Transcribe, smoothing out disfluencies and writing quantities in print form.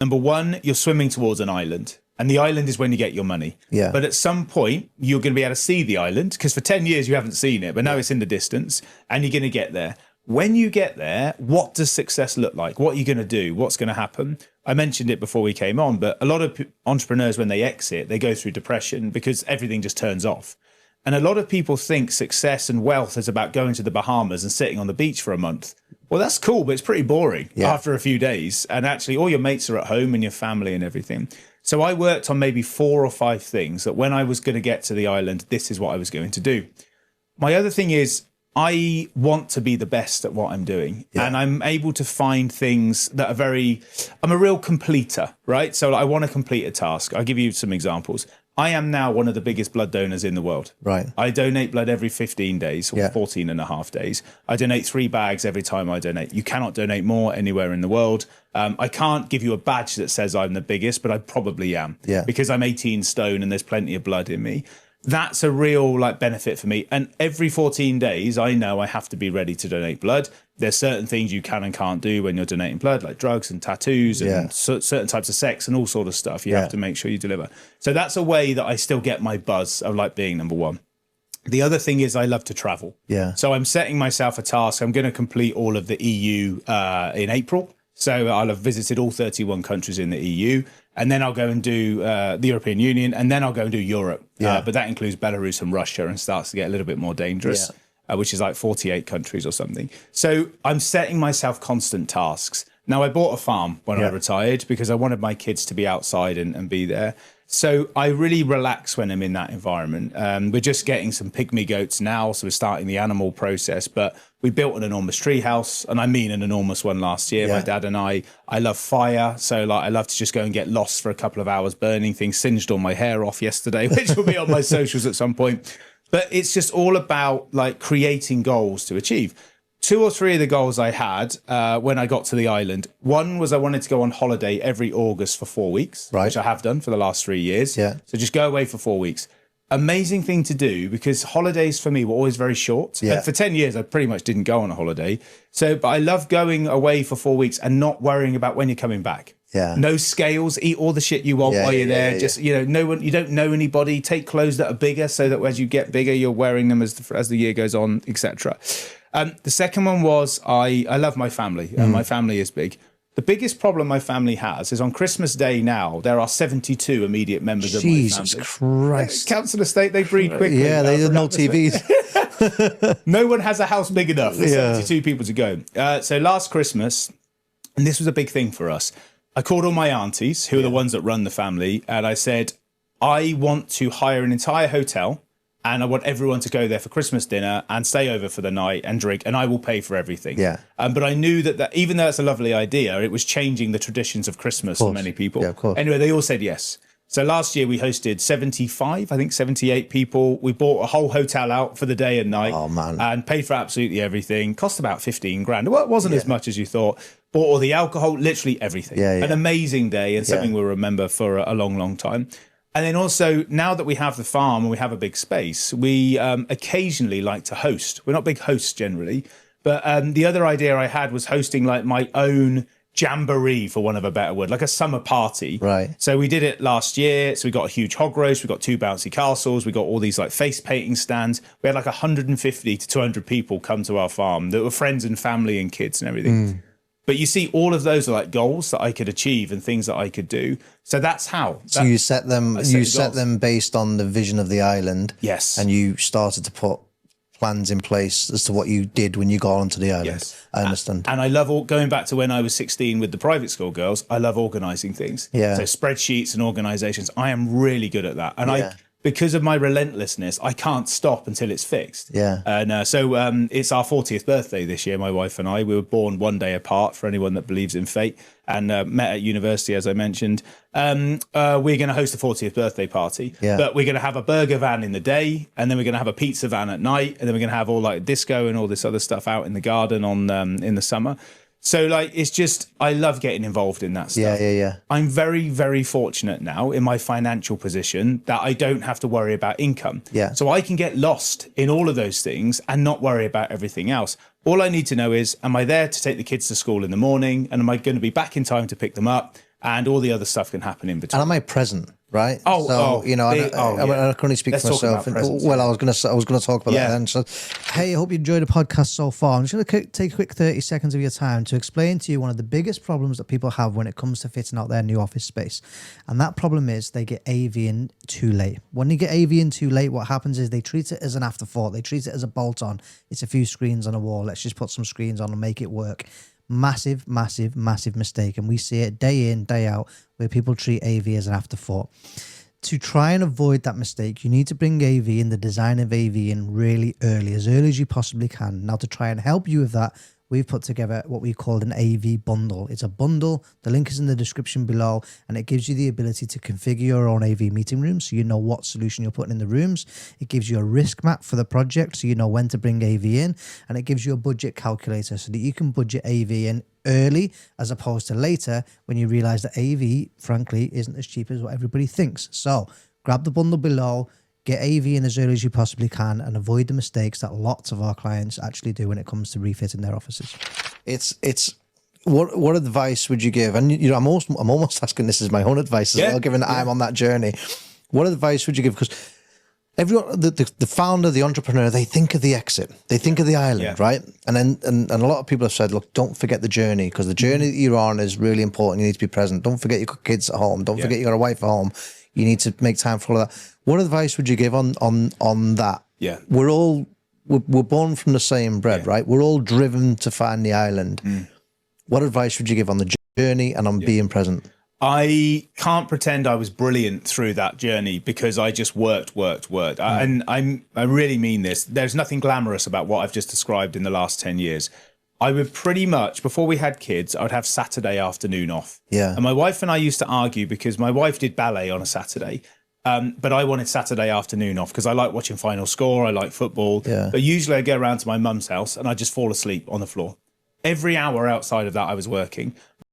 Number one, you're swimming towards an island. And the island is when you get your money. Yeah. But at some point, you're going to be able to see the island because for 10 years you haven't seen it, but now it's in the distance and you're going to get there. When you get there, what does success look like? What are you going to do? What's going to happen? I mentioned it before we came on, but a lot of entrepreneurs, when they exit, they go through depression because everything just turns off. And a lot of people think success and wealth is about going to the Bahamas and sitting on the beach for a month. Well, that's cool, but it's pretty boring after a few days. And actually, all your mates are at home and your family and everything. So I worked on maybe 4 or 5 things that when I was going to get to the island, this is what I was going to do. My other thing is I want to be the best at what I'm doing. Yeah. And I'm able to find things that are I'm a real completer, right? So I want to complete a task. I'll give you some examples. I am now one of the biggest blood donors in the world. Right. I donate blood every 15 days or 14 and a half days. I donate 3 bags every time I donate. You cannot donate more anywhere in the world. I can't give you a badge that says I'm the biggest, but I probably am because I'm 18 stone and there's plenty of blood in me. That's a real benefit for me. And every 14 days, I know I have to be ready to donate blood. There's certain things you can and can't do when you're donating blood, like drugs and tattoos and certain types of sex and all sort of stuff. You have to make sure you deliver. So that's a way that I still get my buzz of being number one. The other thing is I love to travel. Yeah. So I'm setting myself a task. I'm going to complete all of the EU in April. So I'll have visited all 31 countries in the EU. And then I'll go and do the European Union, and then I'll go and do Europe. But that includes Belarus and Russia and starts to get a little bit more dangerous, which is 48 countries or something. So I'm setting myself constant tasks. Now, I bought a farm when I retired because I wanted my kids to be outside and be there. So I really relax when I'm in that environment. We're just getting some pygmy goats now, so we're starting the animal process. But we built an enormous tree house, and I mean an enormous one last year. My dad and I love fire. So I love to just go and get lost for a couple of hours burning things, singed all my hair off yesterday, which will be on my socials at some point. But it's just all about creating goals to achieve. 2 or 3 of the goals I had when I got to the island. One was I wanted to go on holiday every August for 4 weeks, which I have done for the last 3 years. Yeah. So just go away for 4 weeks. Amazing thing to do because holidays for me were always very short. Yeah. And for 10 years, I pretty much didn't go on a holiday. But I love going away for 4 weeks and not worrying about when you're coming back. Yeah. No scales, eat all the shit you want while you're there. Just, no one, you don't know anybody. Take clothes that are bigger so that as you get bigger, you're wearing them as the year goes on, etc. The second one was I love my family and my family is big. The biggest problem my family has is on Christmas Day now, there are 72 immediate members of my family. Jesus Christ. Council estate, they breed quickly. Yeah, they have no TVs. No one has a house big enough for 72 people to go. So last Christmas, and this was a big thing for us, I called all my aunties, who are the ones that run the family, and I said, I want to hire an entire hotel and I want everyone to go there for Christmas dinner and stay over for the night and drink, and I will pay for everything. Yeah. But I knew that even though it's a lovely idea, it was changing the traditions of Christmas for many people. Yeah, of course. Anyway, they all said yes. So last year we hosted 78 people. We bought a whole hotel out for the day and night. Oh, man. And paid for absolutely everything. Cost about 15 grand. Well, it wasn't as much as you thought. Bought all the alcohol, literally everything. An amazing day and something we'll remember for a long, long time. And then also, now that we have the farm and we have a big space, we occasionally like to host. We're not big hosts generally, but the other idea I had was hosting my own jamboree, for want of a better word, like a summer party. Right. So we did it last year. So we got a huge hog roast. We got 2 bouncy castles. We got all these face painting stands. We had 150 to 200 people come to our farm that were friends and family and kids and everything. But you see, all of those are goals that I could achieve and things that I could do. So that's how. So you set them. You set them based on the vision of the island. Yes. And you started to put plans in place as to what you did when you got onto the island. Yes. I understand. And I love going back to when I was 16 with the private school girls. I love organising things. Yeah. So spreadsheets and organisations. I am really good at that. And because of my relentlessness, I can't stop until it's fixed. Yeah. And so it's our 40th birthday this year, my wife and I. We were born one day apart, for anyone that believes in fate, and met at university, as I mentioned. We're going to host a 40th birthday party, but we're going to have a burger van in the day, and then we're going to have a pizza van at night, and then we're going to have all disco and all this other stuff out in the garden in the summer. So it's just, I love getting involved in that stuff. Yeah. I'm very, very fortunate now in my financial position that I don't have to worry about income. Yeah. So I can get lost in all of those things and not worry about everything else. All I need to know is, am I there to take the kids to school in the morning? And am I going to be back in time to pick them up? and all the other stuff can happen in between. And am I present? Right. I can only speak for myself. Well, I was going to talk about that then. So, hey, I hope you enjoyed the podcast so far. I'm just going to take a quick 30 seconds of your time to explain to you one of the biggest problems that people have when it comes to fitting out their new office space. And that problem is they get AV in too late. When you get AV in too late, what happens is they treat it as an afterthought. They treat it as a bolt-on. It's a few screens on a wall. Let's just put some screens on and make it work. Massive, massive, massive mistake. And we see it day in, day out, where people treat AV as an afterthought. To try and avoid that mistake, you need to bring AV in, the design of AV in really early as you possibly can. Now, to try and help you with that, we've put together what we call an AV bundle. It's a bundle. The link is in the description below, and it gives you the ability to configure your own AV meeting room so you know what solution you're putting in the rooms. It gives you a risk map for the project so you know when to bring AV in, and it gives you a budget calculator so that you can budget AV in early as opposed to later when you realize that AV, frankly, isn't as cheap as what everybody thinks. So grab the bundle below. Get AV in as early as you possibly can and avoid the mistakes that lots of our clients actually do when it comes to refitting their offices. It's what advice would you give? And I'm almost asking this as my own advice as well, given that I'm on that journey. What advice would you give? Because everyone, the founder, the entrepreneur, they think of the exit, they think of the island, right? And a lot of people have said, look, don't forget the journey, because the journey that you're on is really important. You need to be present. Don't forget your kids at home. Don't forget you got a wife at home. You need to make time for all that. What advice would you give on that? Yeah, we're born from the same bread, right? We're all driven to find the island. What advice would you give on the journey and on being present? I can't pretend I was brilliant through that journey because I just worked. And I really mean this. There's nothing glamorous about what I've just described in the last 10 years. I would pretty much, before we had kids, I would have Saturday afternoon off. Yeah. And my wife and I used to argue because my wife did ballet on a Saturday, but I wanted Saturday afternoon off because I like watching Final Score, I like football. Yeah. But usually I go around to my mum's house and I just fall asleep on the floor. Every hour outside of that I was working.